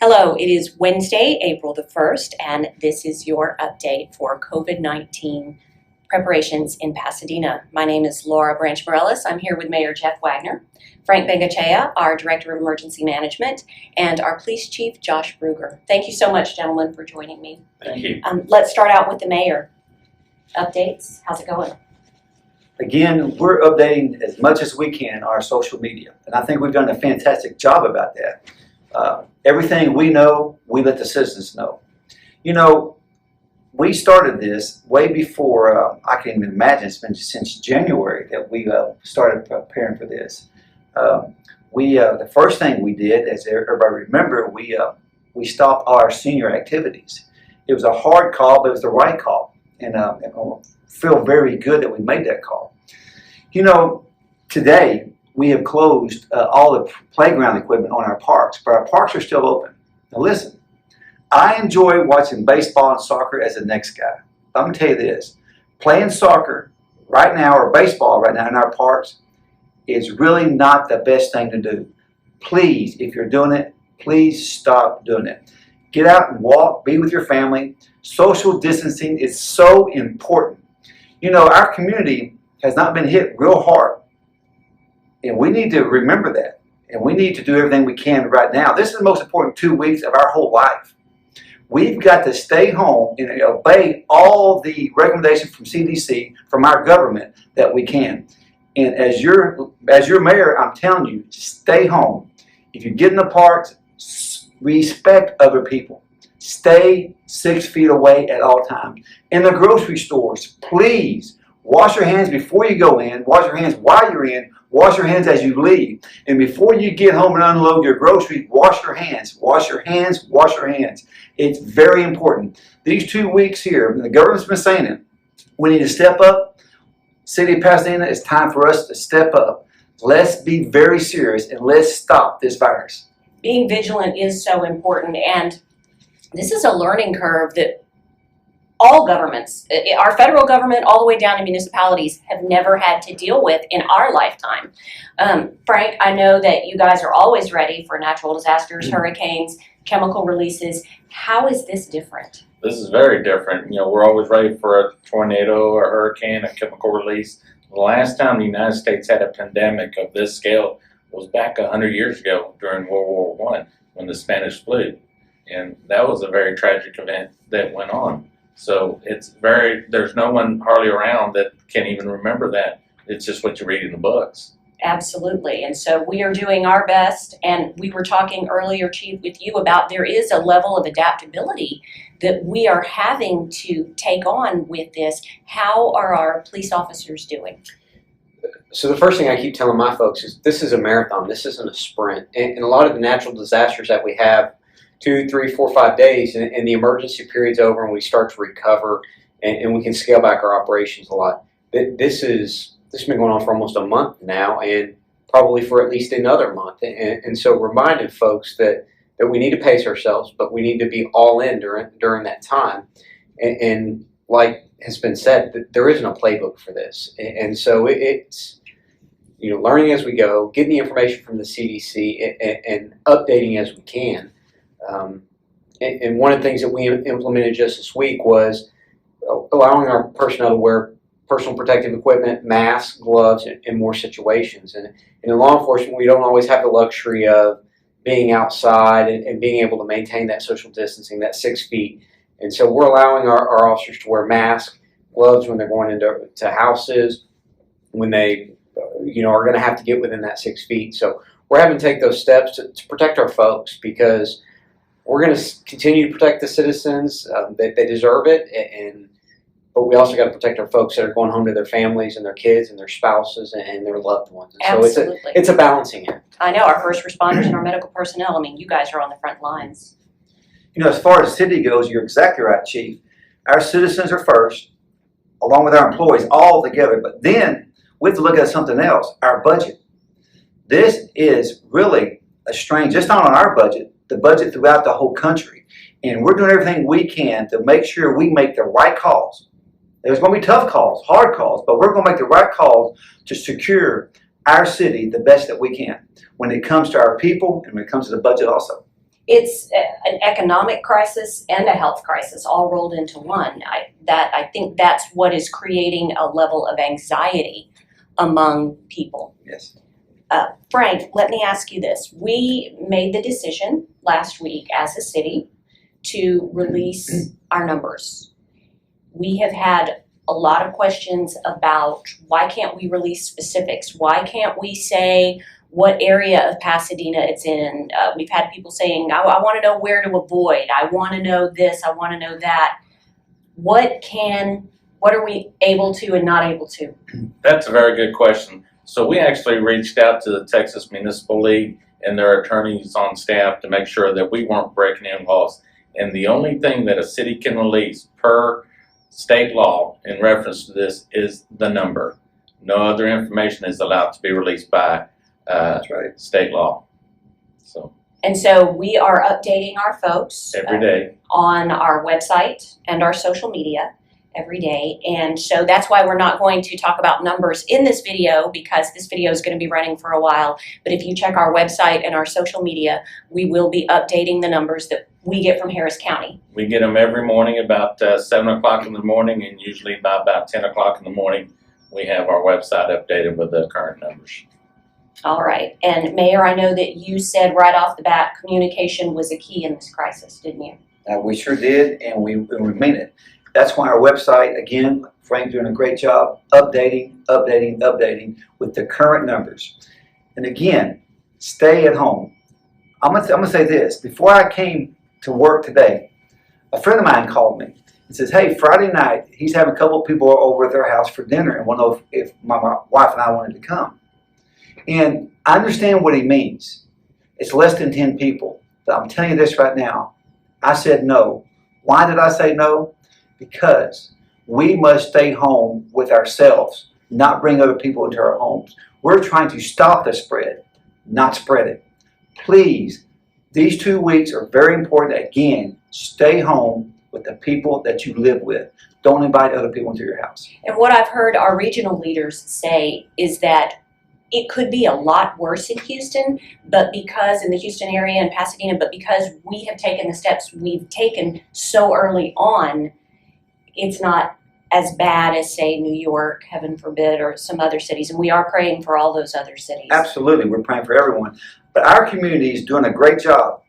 Hello, it is Wednesday, April the 1st, and this is your update for COVID-19 preparations in Pasadena. My name is Laura Branch-Morellis. I'm here with Mayor Jeff Wagner, Frank Bengochea, our Director of Emergency Management, and our Police Chief, Josh Bruegger. Thank you so much, gentlemen, for joining me. Thank you. Let's start out with the mayor. Updates, how's it going? Again, we're updating as much as we can our social media, and I think we've done a fantastic job about that. Everything we know, we let the citizens know. You know, we started this way before, I can even imagine, it's been since January that we started preparing for this. The first thing we did, as everybody remember, we stopped our senior activities. It was a hard call, but it was the right call, and I feel very good that we made that call. You know, today, we have closed all the playground equipment on our parks, but our parks are still open. Now listen, I enjoy watching baseball and soccer as the next guy. I'm going to tell you this, playing soccer right now or baseball right now in our parks is really not the best thing to do. Please, if you're doing it, please stop doing it. Get out and walk, be with your family. Social distancing is so important. You know, our community has not been hit real hard. And we need to remember that. And we need to do everything we can right now. This is the most important 2 weeks of our whole life. We've got to stay home and obey all the recommendations from CDC, from our government, that we can. And as your mayor, I'm telling you, stay home. If you get in the parks, respect other people. Stay 6 feet away at all times. In the grocery stores, please wash your hands before you go in, wash your hands while you're in, wash your hands as you leave. And before you get home and unload your groceries, wash your hands. Wash your hands, wash your hands. It's very important. These 2 weeks here, and the government's been saying it, we need to step up. City of Pasadena, it's time for us to step up. Let's be very serious and let's stop this virus. Being vigilant is so important, and this is a learning curve that all governments, our federal government all the way down to municipalities, have never had to deal with in our lifetime. Frank, I know that you guys are always ready for natural disasters, hurricanes, chemical releases. How is this different? This is very different. You know, we're always ready for a tornado, a hurricane, a chemical release. The last time the United States had a pandemic of this scale was back 100 years ago during World War I when the Spanish flu. And that was a very tragic event that went on. So there's no one hardly around that can even remember that. It's just what you read in the books. Absolutely. And so we are doing our best. And we were talking earlier, Chief, with you about there is a level of adaptability that we are having to take on with this. How are our police officers doing? So the first thing I keep telling my folks is this is a marathon. This isn't a sprint. And a lot of the natural disasters that we have, 2, 3, 4, 5 days, and the emergency period's over and we start to recover and we can scale back our operations a lot. This has been going on for almost a month now and probably for at least another month. And so reminding folks that we need to pace ourselves, but we need to be all in during that time. And like has been said, there isn't a playbook for this. And so it's, you know, learning as we go, getting the information from the CDC and updating as we can. And one of the things that we implemented just this week was allowing our personnel to wear personal protective equipment, masks, gloves, in more situations. And in law enforcement, we don't always have the luxury of being outside and being able to maintain that social distancing, that 6 feet. And so we're allowing our officers to wear masks, gloves when they're going into houses, when they are going to have to get within that 6 feet. So we're having to take those steps to protect our folks because we're going to continue to protect the citizens. They deserve it, but we also got to protect our folks that are going home to their families and their kids and their spouses and their loved ones. And Absolutely. So it's a balancing act. I know our first responders and our medical personnel, I mean, you guys are on the front lines. You know, as far as the city goes, you're exactly right, Chief. Our citizens are first, along with our employees, all together. But then we have to look at something else, our budget. This is really a strain, just not on our budget, the budget throughout the whole country. And we're doing everything we can to make sure we make the right calls. There's going to be tough calls, hard calls, but we're going to make the right calls to secure our city the best that we can when it comes to our people and when it comes to the budget also. It's an economic crisis and a health crisis all rolled into one. I think that's what is creating a level of anxiety among people. Yes. Frank, let me ask you this. We made the decision last week as a city to release our numbers. We have had a lot of questions about why can't we release specifics? Why can't we say what area of Pasadena it's in? We've had people saying, I want to know where to avoid. I want to know this. I want to know that. What are we able to and not able to? That's a very good question. So we actually reached out to the Texas Municipal League and their attorneys on staff to make sure that we weren't breaking any laws. And the only thing that a city can release per state law in reference to this is the number. No other information is allowed to be released by That's right. state law. So And so we are updating our folks every day. on our website and our social media every day. And so that's why we're not going to talk about numbers in this video, because this video is going to be running for a while. But if you check our website and our social media, we will be updating the numbers that we get from Harris County. We get them every morning about 7 o'clock in the morning, and usually by about 10 o'clock in the morning, we have our website updated with the current numbers. All right. And Mayor, I know that you said right off the bat, communication was a key in this crisis, didn't you? We sure did, and we mean it. That's why our website, again, Frank's doing a great job updating with the current numbers. And again, stay at home. I'm gonna say this. Before I came to work today, a friend of mine called me and says, hey, Friday night, he's having a couple of people over at their house for dinner and want to know if my wife and I wanted to come. And I understand what he means. It's less than 10 people. But I'm telling you this right now. I said no. Why did I say no? Because we must stay home with ourselves, not bring other people into our homes. We're trying to stop the spread, not spread it. Please, these 2 weeks are very important. Again, stay home with the people that you live with. Don't invite other people into your house. And what I've heard our regional leaders say is that it could be a lot worse in Houston, but because in the Houston area and Pasadena, but because we have taken the steps we've taken so early on, it's not as bad as, say, New York, heaven forbid, or some other cities. And we are praying for all those other cities. Absolutely, we're praying for everyone. But our community is doing a great job.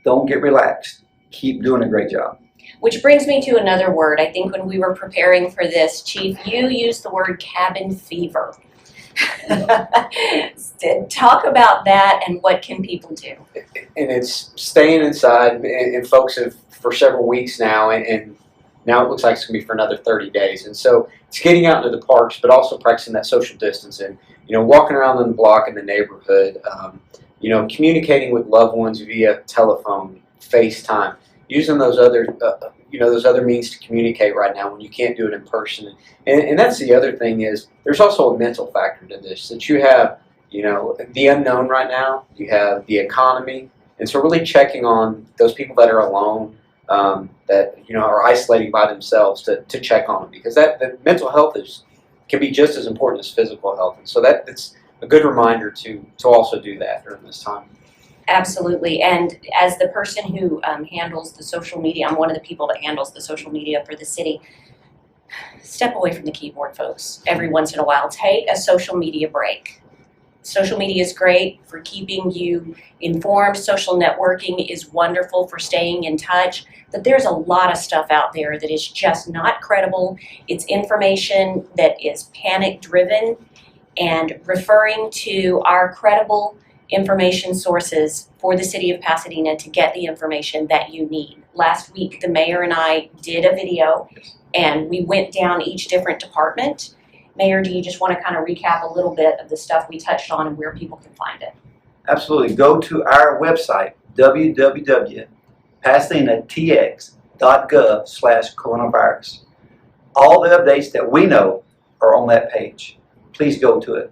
Don't get relaxed. Keep doing a great job. Which brings me to another word. I think when we were preparing for this, Chief, you used the word cabin fever. Talk about that and what can people do? And it's staying inside, and folks have for several weeks now, and now it looks like it's going to be for another 30 days. And so it's getting out into the parks, but also practicing that social distancing, walking around in the block in the neighborhood, communicating with loved ones via telephone, FaceTime, using those other means to communicate right now when you can't do it in person. And that's the other thing is there's also a mental factor to this, that you have, the unknown right now, you have the economy, and so really checking on those people that are alone, that are isolating by themselves to check on them, because that mental health can be just as important as physical health, and so it's a good reminder to also do that during this time. Absolutely. And as the person who handles the social media, I'm one of the people that handles the social media for the city. Step away from the keyboard, folks. Every once in a while, take a social media break. Social media is great for keeping you informed. Social networking is wonderful for staying in touch. But there's a lot of stuff out there that is just not credible. It's information that is panic-driven, and referring to our credible information sources for the city of Pasadena to get the information that you need. Last week, the mayor and I did a video, and we went down each different department. Mayor, do you just want to kind of recap a little bit of the stuff we touched on and where people can find it? Absolutely. Go to our website, www.pasadenatx.gov/coronavirus. All the updates that we know are on that page. Please go to it.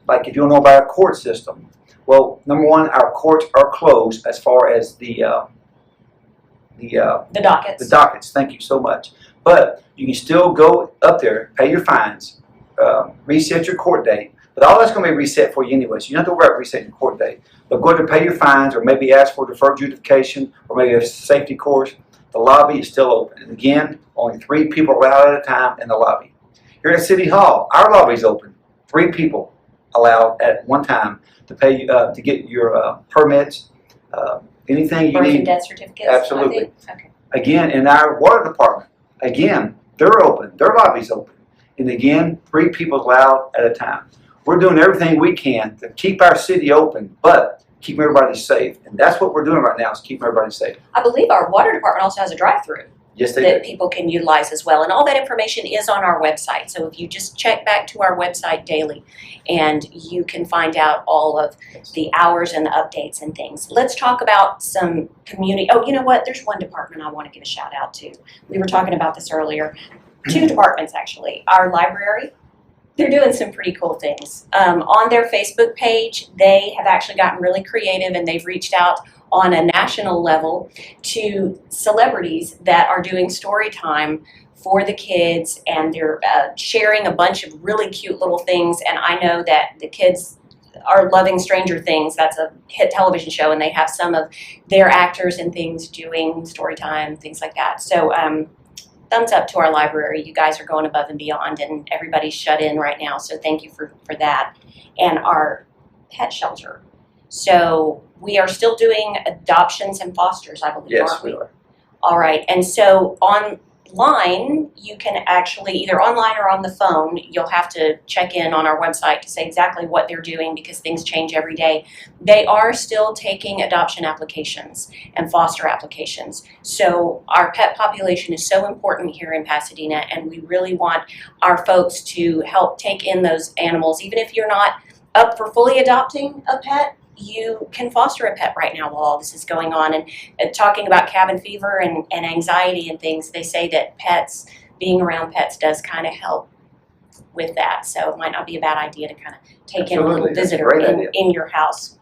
Like if you don't know about our court system, well, number one, our courts are closed as far as the dockets. The dockets. Thank you so much. But you can still go up there, pay your fines, reset your court date, But all that's going to be reset for you anyway, so you don't have to worry about resetting your court date. But go ahead and pay your fines, or maybe ask for deferred adjudication, or maybe a safety course. The lobby is still open. And again, only 3 people allowed at a time in the lobby. Here at City Hall, our lobby is open. 3 people allowed at one time to pay to get your permits, anything you Birth and need. death certificates? Absolutely. I think? Okay. Again, in our water department, again, they're open. Their lobby's open. And again, 3 people allowed at a time. We're doing everything we can to keep our city open, but keep everybody safe. And that's what we're doing right now, is keeping everybody safe. I believe our water department also has a drive-through Yes, they that do. people can utilize as well. And all that information is on our website. So if you just check back to our website daily, and you can find out all of the hours and the updates and things. Let's talk about some community. Oh, you know what? There's one department I want to give a shout out to. We were talking about this earlier. 2 departments, actually. Our library, they're doing some pretty cool things. On their Facebook page, they have actually gotten really creative, and they've reached out on a national level to celebrities that are doing story time for the kids, and they're sharing a bunch of really cute little things. And I know that the kids are loving Stranger Things. That's a hit television show, and they have some of their actors and things doing story time, things like that. So thumbs up to our library. You guys are going above and beyond, and everybody's shut in right now, so thank you for that. And our pet shelter. So we are still doing adoptions and fosters, I believe, Yes, aren't we we? are. All right, and so online, you can actually, either online or on the phone, you'll have to check in on our website to say exactly what they're doing, because things change every day. They are still taking adoption applications and foster applications. So our pet population is so important here in Pasadena, and we really want our folks to help take in those animals. Even if you're not up for fully adopting a pet, you can foster a pet right now while all this is going on. And talking about cabin fever and anxiety and things, they say that being around pets does kind of help with that. So it might not be a bad idea to kind of take in a little Absolutely. That's a visitor great idea. in your house.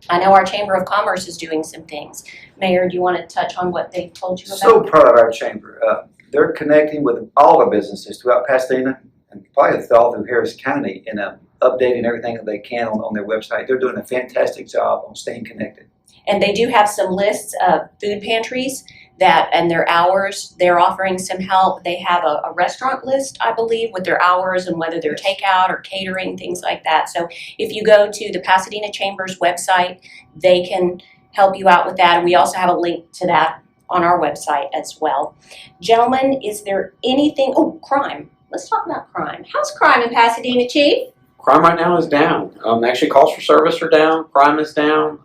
I know our Chamber of Commerce is doing some things. Mayor, do you want to touch on what they told you about? So proud of our chamber. They're connecting with all the businesses throughout Pasadena, and probably all through Harris County, in updating everything that they can on their website. They're doing a fantastic job on staying connected. And they do have some lists of food pantries and their hours. They're offering some help. They have a restaurant list, I believe, with their hours and whether they're takeout or catering, things like that. So if you go to the Pasadena Chamber's website, they can help you out with that. And we also have a link to that on our website as well. Gentlemen, is there anything, crime. Let's talk about crime. How's crime in Pasadena, Chief? Crime right now is down. Actually, calls for service are down. Crime is down.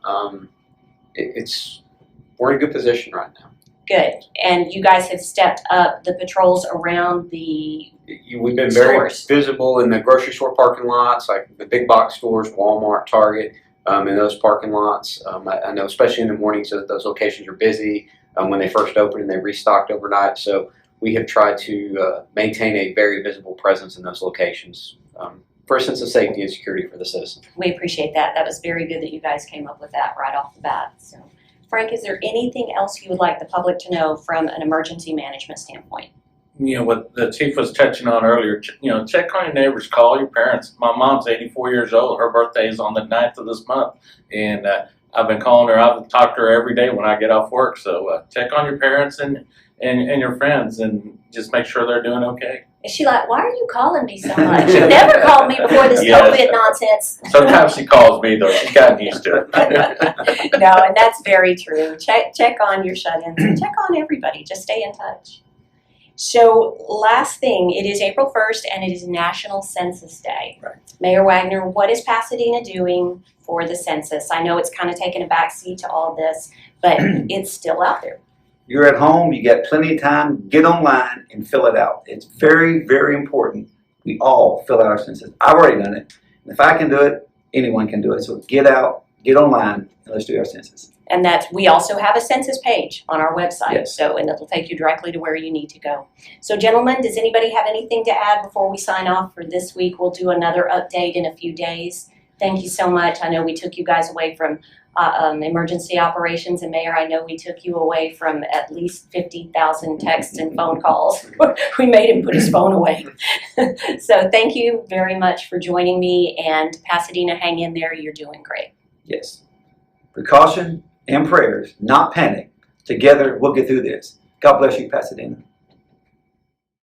We're in a good position right now. Good. And you guys have stepped up the patrols around the We've been very stores. visible in the grocery store parking lots, like the big box stores, Walmart, Target, in those parking lots. I know, especially in the mornings, that those locations are busy when they first open and they restocked overnight. So we have tried to maintain a very visible presence in those locations for a sense of safety and security for the citizen. We appreciate that. That was very good that you guys came up with that right off the bat. So, Frank, is there anything else you would like the public to know from an emergency management standpoint? You know, what the chief was touching on earlier, check on your neighbors, call your parents. My mom's 84 years old. Her birthday is on the 9th of this month. And I've been calling her. I've talked to her every day when I get off work. So check on your parents and your friends, and just make sure they're doing okay. Is she like, why are you calling me so much? You never called me before this Yes. COVID nonsense. Sometimes she calls me, though. She's gotten used to it. No, and that's very true. Check on your shut-ins and check on everybody. Just stay in touch. So last thing, it is April 1st and it is National Census Day. Right. Mayor Wagner, what is Pasadena doing for the census? I know it's kind of taken a backseat to all this, but it's still out there. You're at home, you got plenty of time, get online and fill it out. It's very, very important we all fill out our census. I've already done it. And if I can do it, anyone can do it. So get out, get online, and let's do our census. And we also have a census page on our website. Yes. And it'll take you directly to where you need to go. So gentlemen, does anybody have anything to add before we sign off for this week? We'll do another update in a few days. Thank you so much. I know we took you guys away from emergency operations. And Mayor, I know we took you away from at least 50,000 texts and phone calls. We made him put his phone away. So thank you very much for joining me, and Pasadena, hang in there, you're doing great. Yes. Precaution and prayers, not panic. Together, we'll get through this. God bless you, Pasadena.